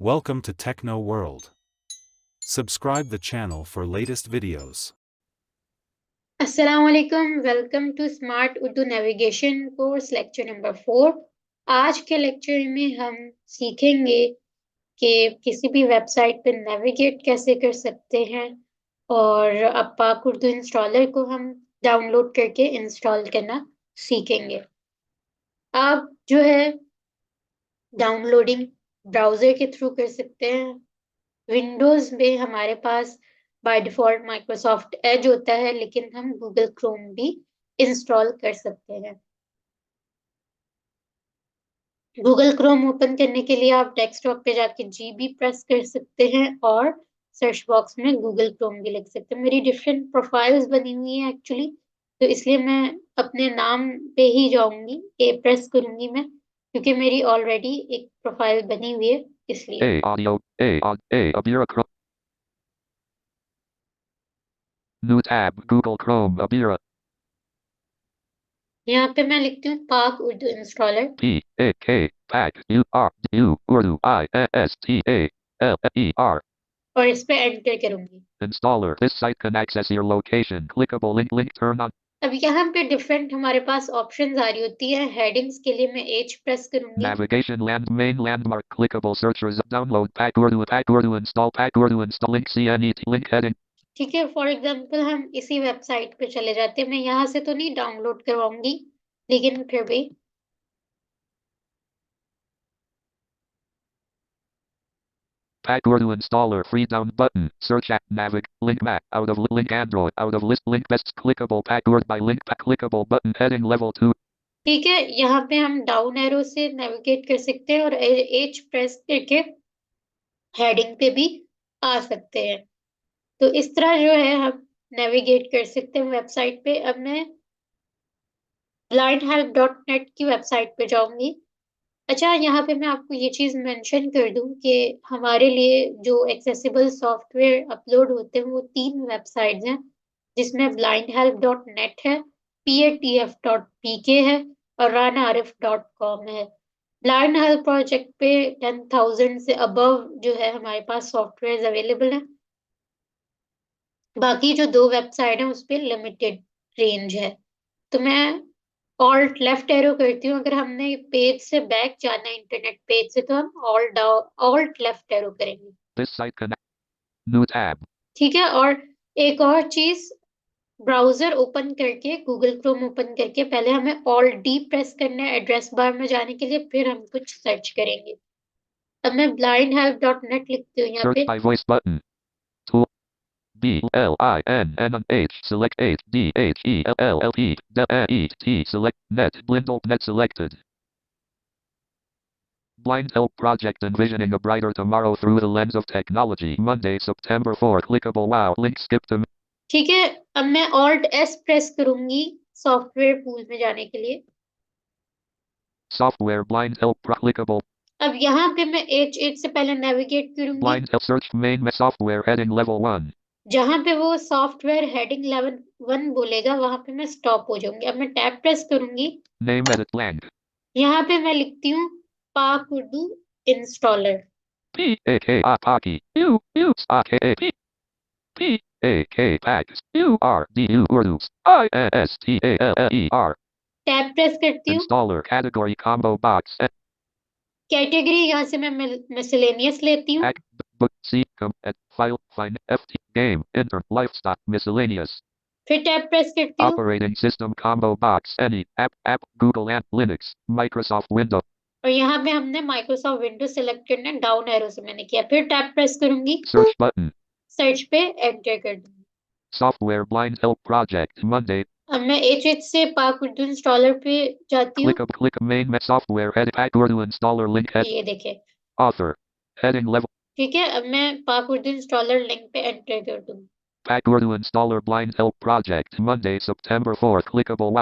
Welcome to Techno World. Subscribe the channel for latest videos. अस्सलाम वालेकुम, welcome to smart Urdu navigation course lecture number 4। आज के lecture में हम सीखेंगे कि किसी भी वेबसाइट पर नेविगेट कैसे कर सकते हैं और अब पाक उर्दू इंस्टॉलर को हम डाउनलोड करके इंस्टॉल करना सीखेंगे। आप जो है डाउनलोडिंग ब्राउज़र के थ्रू कर सकते हैं। विंडोज़ में हमारे पास बाय डिफ़ॉल्ट माइक्रोसॉफ्ट एज होता है, लेकिन हम गूगल क्रोम भी इंस्टॉल कर सकते हैं। गूगल क्रोम ओपन करने के लिए आप डेस्कटॉप पे जाके GB प्रेस कर सकते हैं और सर्च बॉक्स में गूगल क्रोम भी लिख सकते हैं। मेरी डिफरेंट प्रोफाइल्स बनी हुई हैं एक्चुअली, तो इसलिए मैं अपने नाम पे ही जाऊंगी, ए प्रेस करूंगी मैं, क्योंकि मेरी ऑलरेडी एक प्रोफाइल बनी हुई है इसलिए। Abira New tab, Google Chrome, Abira. यहाँ पे मैं लिखती हूँ पाक Urdu installer. Pak, Urdu, Installer. और इस पे एंटर करूंगी। Installer. This site can access your location. Clickable link turn on. अब यहाँ पे डिफरेंट हमारे पास ऑप्शंस आ रही होती है। हेडिंग्स के लिए मैं H प्रेस करूंगी। Navigation main landmark. Clickable search result. Download Pak Urdu install Pak Urdu install link CNET link heading. ठीक है, फॉर एग्जांपल हम इसी वेबसाइट पे चले जाते हैं। मैं यहाँ से तो नहीं डाउनलोड करवाऊंगी, लेकिन फिर भी Pak Urdu installer free down button. Search at navig link Mac out of link Android out of list link best clickable Pak Urdu by link Pak clickable button heading level 2. ठीक है। यहाँ पे हम down arrow से navigate कर सकते हैं और H प्रेस करके हेडिंग पे भी आ सकते हैं। तो इस तरह जो है हम नेविगेट कर सकते हैं वेबसाइट पे। अब मैं blindhelp.net की वेबसाइट पे जाऊंगी। अच्छा, यहाँ पे मैं आपको ये चीज मेंशन कर दूं कि हमारे लिए जो एक्सेसिबल सॉफ्टवेयर अपलोड होते हैं वो 3 वेबसाइट्स हैं, जिसमें blindhelp.net है, patf.pk है और ranarif.com है। ब्लाइंड हेल्प प्रोजेक्ट पे 10,000 से अबव जो है हमारे पास सॉफ्टवेयर अवेलेबल है। बाकी जो 2 वेबसाइट है उस पर लिमिटेड रेंज है। तो मैं ऑल्ट लेफ्ट एरो करती हूँ। अगर हमने पेज से बैक जाना है इंटरनेट पेज से, तो हम ऑल्ट लेफ्ट एरो करेंगे। This site can new tab. ठीक है। और एक और चीज, ब्राउजर ओपन करके गूगल क्रोम ओपन करके पहले हमें ऑल्ट डी प्रेस करना है एड्रेस बार में जाने के लिए, फिर हम कुछ सर्च करेंगे। अब मैं blindhelp.net लिखती हूँ यहाँ Search पे। by voice button. Tool BLINNH select H D H E L L L E E T select net blindle net selected. Blind Help Project envisioning a brighter tomorrow through the lens of technology. Monday, September 4. Clickable wow link skip to ठीक है। अब मैं alt S press करूंगी software pool में जाने के लिए। software blind help clickable अब यहाँ पे मैं H8 से पहले नेविगेट करूंगी। blind help search main software heading level 1. जहां पे वो सॉफ्टवेयर हेडिंग लेवल 1 बोलेगा वहां पे मैं स्टॉप हो जाऊंगी। अब मैं टैब प्रेस करूंगी। Name edit blank. यहाँ पे मैं लिखती हूँ पाक Urdu installer. P A K A Paki U U A K A P P A K Pax U R D U Urdu I S T A L L E R. Tab press करती हूँ। Installer category combo box. Category यहाँ से मैं miscellaneous लेती हूँ। Book C at file find FT game enter lifestyle miscellaneous. फिर tab press करती हूँ। Operating system combo box any app Google and Linux Microsoft Windows. और यहाँ पे हमने माइक्रोसॉफ्ट विंडोज सेलेक्ट करना है, डाउन एरो से मैंने किया। फिर टैब प्रेस करूंगी, Search button. सर्च पे एंटर कर दूंगी। Software blind help project Monday. अब मैं H8 से पाक उर्दू इंस्टॉलर पे जाती हूँ। Click main software head Pak Urdu installer link head. ये देखे। Author heading level. ठीक है। अब मैं पाक उर्दू इंस्टॉलर लिंक पे एंटर कर दूंगी। Pak Urdu installer blind help project Monday, September 4th. Clickable.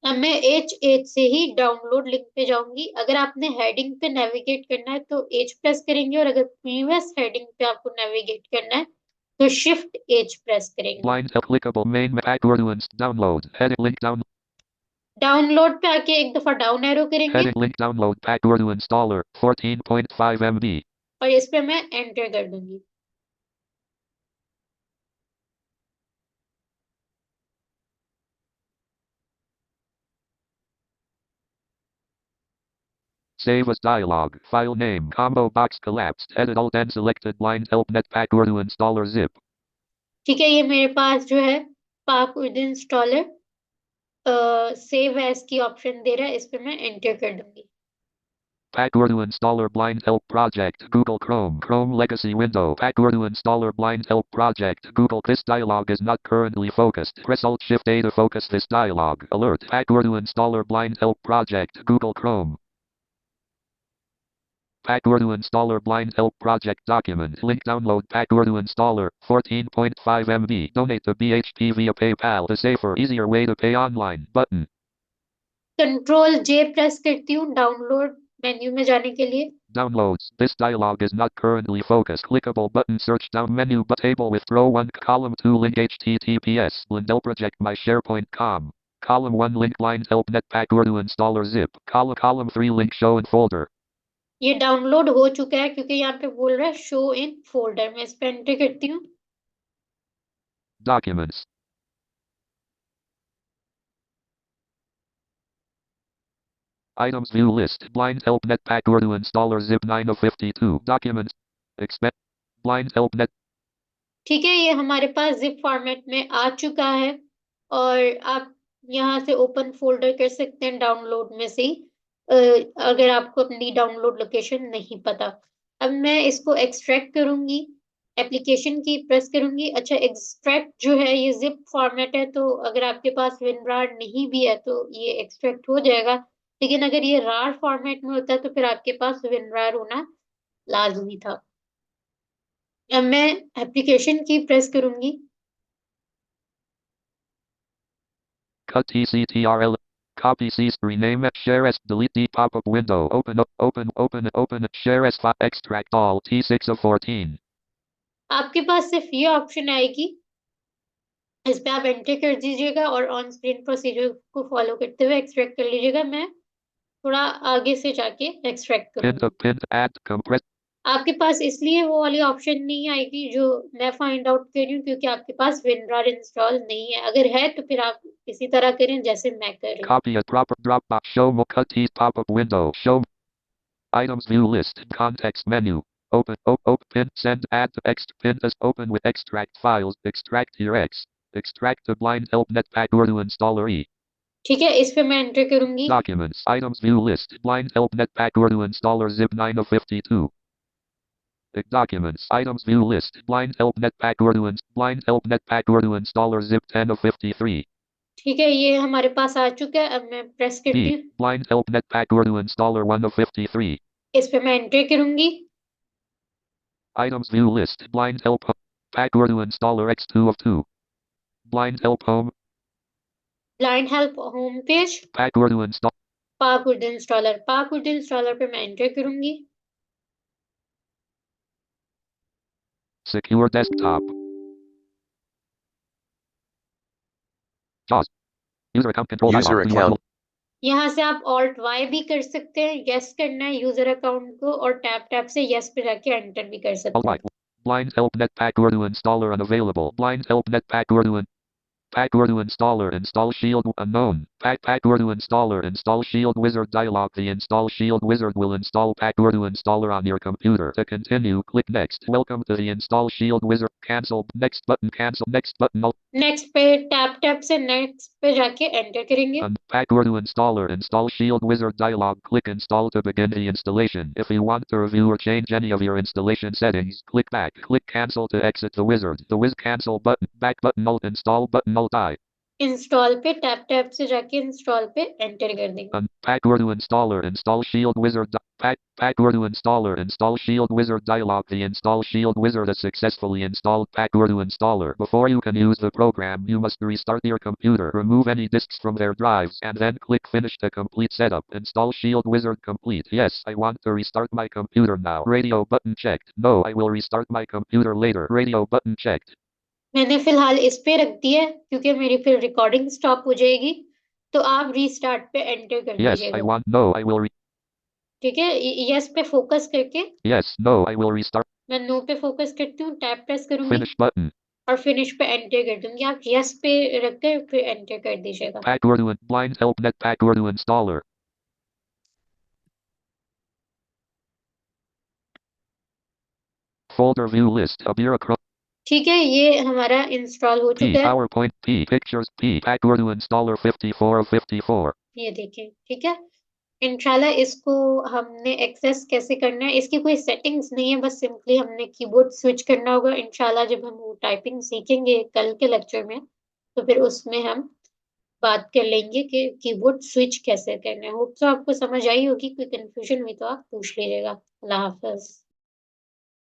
अब मैं H8 से ही डाउनलोड लिंक पे जाऊंगी। अगर आपने हेडिंग पे नेविगेट करना है तो H प्रेस करेंगे, और अगर प्रीवियस हेडिंग पे आपको नेविगेट करना है तो शिफ्ट H प्रेस करेंगे। Blind help clickable main Pak Urdu download heading link down. Download पे आके एक दफा डाउन एरो करेंगे Heading link download Pak Urdu installer 14.5 MB. और इस पे मैं एंटर कर दूंगी। Save as dialog. File name. Combo box collapsed. Edit alt and selected blind help net Pak Urdu installer zip. ठीक है, ये मेरे पास जो है पाक उर्दू इंस्टॉलर सेव एज की ऑप्शन दे रहा है, इस पे मैं एंटर कर दूंगी। Pak Urdu installer blind help project. Google Chrome. Chrome legacy window. Pak Urdu installer blind help project. Google. This dialog is not currently focused. Press Alt Shift A to focus this dialog. Alert. Pak Urdu installer blind help project. Google Chrome. Pak Urdu installer blind help project document. Link download Pak Urdu installer 14.5 MB. Donate to BHP via PayPal. The safer, easier way to pay online. Button. Control J press करती हूँ download menu में जाने के लिए। Downloads. This dialog is not currently focused. Clickable button. Search down menu but table with row 1 column 2 link https Blindel project my SharePoint.com. Column 1 link blind help net Pak Urdu installer zip. Column 3 link show in folder. ये download हो चुका है क्योंकि यहाँ पे बोल रहा है शो इन फोल्डर। मैं इस पे एंटर करती हूँ। Documents. Items view list. Blind help net Pak Urdu installer zip 9 of 52. Documents. Expect. Blind help net. ठीक है, ये हमारे पास जिप फॉर्मेट में आ चुका है और आप यहाँ से ओपन फोल्डर कर सकते हैं डाउनलोड में से ही, अगर आपको अपनी डाउनलोड लोकेशन नहीं पता। अब मैं इसको एक्सट्रैक्ट करूंगी, एप्लीकेशन की प्रेस करूंगी। अच्छा, एक्सट्रैक्ट जो है ये जिप फॉर्मेट है, तो अगर आपके पास विनरार नहीं भी है तो ये एक्सट्रैक्ट हो जाएगा, लेकिन अगर ये रार फॉर्मेट में होता है तो फिर आपके पास विनरार होना लाजमी था। अब मैं एप्लीकेशन की प्रेस करूंगी। Cut TCTRL. Copy C. Rename it. Share as. Delete the pop-up window. Open. Share as. Extract all. T6 of 14. आपके पास सिर्फ ये ऑप्शन आएगी, इस पे आप एंटर कर दीजिएगा और ऑन स्क्रीन प्रोसीजर को फॉलो करते हुए एक्सट्रैक्ट कर लीजिएगा। मैं थोड़ा आगे से जाके एक्सट्रैक्ट करूंगी। Pin. Add. Compress. आपके पास इसलिए वो वाली ऑप्शन नहीं आएगी जो मैं फाइंड आउट कर रही हूँ, क्योंकि आपके पास विनरार इंस्टॉल नहीं है। अगर है तो फिर आप इसी तरह करें जैसे मैं कर रही हूँ। Copy a proper Dropbox. Show more. Cut T. Pop-up window. Show. Items view list. Context menu. Open. Pin. Send. Add to X. Pin as. Open with extract files. Extract your X. Extract the blind help net Pak Urdu installer E. ठीक है, इस पे मैं enter करूंगी। Documents. Items view list. Blind help net Pak Urdu installer zip 9 of 52. Documents. Items view list. Blind help net Pak Urdu installer zip 10 of 53. ठीक है, ये हमारे पास आ चुका है। अब मैं प्रेस करती हूँ। Blind help net Pak Urdu installer 1 of 53. इस पे मैं एंटर करूंगी। Items view list. Blind help Pak Urdu installer X2 of 2. Blind help home. Blind help home page. Pak Urdu install. पाक उर्दू इंस्टॉलर। पाक उर्दू इंस्टॉलर पे मैं एंटर करूंगी। Secure desktop. JAWS. User account control. User dialog. account. यहाँ से आप alt Y भी कर सकते हैं, यस करना है यूजर अकाउंट को, और टैप से यस पे जाके एंटर भी कर सकते हैं। Blind help net Pak Urdu installer unavailable. Blind help net Pak Urdu installer install shield unknown. Pak Urdu installer install shield wizard dialog. The install shield wizard will install Pak Urdu installer on your computer. To continue, click next. Welcome to the install shield wizard. Cancel. Next button. Cancel. Next button. Next पे tap से next पे जाके enter करेंगे। Pak Urdu installer install shield wizard dialog. Click install to begin the installation. If you want to review or change any of your installation settings, click back. Click cancel to exit the wizard. The wiz cancel button. Back button. Alt install button. Alt I. Install पे tap से जाके install पे enter कर देंगे। Pak Urdu installer install shield wizard. Pak Urdu installer install shield wizard dialog. The install shield wizard has successfully installed Pak Urdu installer. Before you can use the program, you must restart your computer, remove any disks from their drives, and then click finish to complete setup. Install shield wizard complete. Yes, I want to restart my computer now. Radio button checked. No, I will restart my computer later. Radio button checked. मैंने फिलहाल इस पे रख दिया है क्योंकि मेरी फिर रिकॉर्डिंग स्टॉप हो जाएगी, तो आप रीस्टार्ट पे एंटर कर Yes, I दीजिएगा। want. No, I will. ठीक है, यस पे फोकस करके Yes, no, I will restart. मैं नो पे फोकस करती हूँ, टैब प्रेस करूंगी Finish button. और फिनिश पे एंटर कर दूंगी। आप यस पे रख कर फिर एंटर कर दीजिएगा। Pak Urdu and blind help net Pak Urdu installer. Folder view list. Abira Chrome. ठीक है, ये हमारा इंस्टॉल हो P चुका है। PowerPoint P pictures P Pak Urdu installer 54 of 54. ये देखें, ठीक है। इंशाल्लाह इसको हमने एक्सेस कैसे करना है, इसकी कोई सेटिंग्स नहीं है, बस सिंपली हमने कीबोर्ड स्विच करना होगा। इंशाल्लाह जब हम वो टाइपिंग सीखेंगे कल के लेक्चर में, तो फिर उसमें हम बात कर लेंगे कि कीबोर्ड स्विच कैसे करना है। होप तो आपको समझ आई होगी, कोई कंफ्यूजन हुई तो आप पूछ लीजिएगा। अल्लाह हाफिज।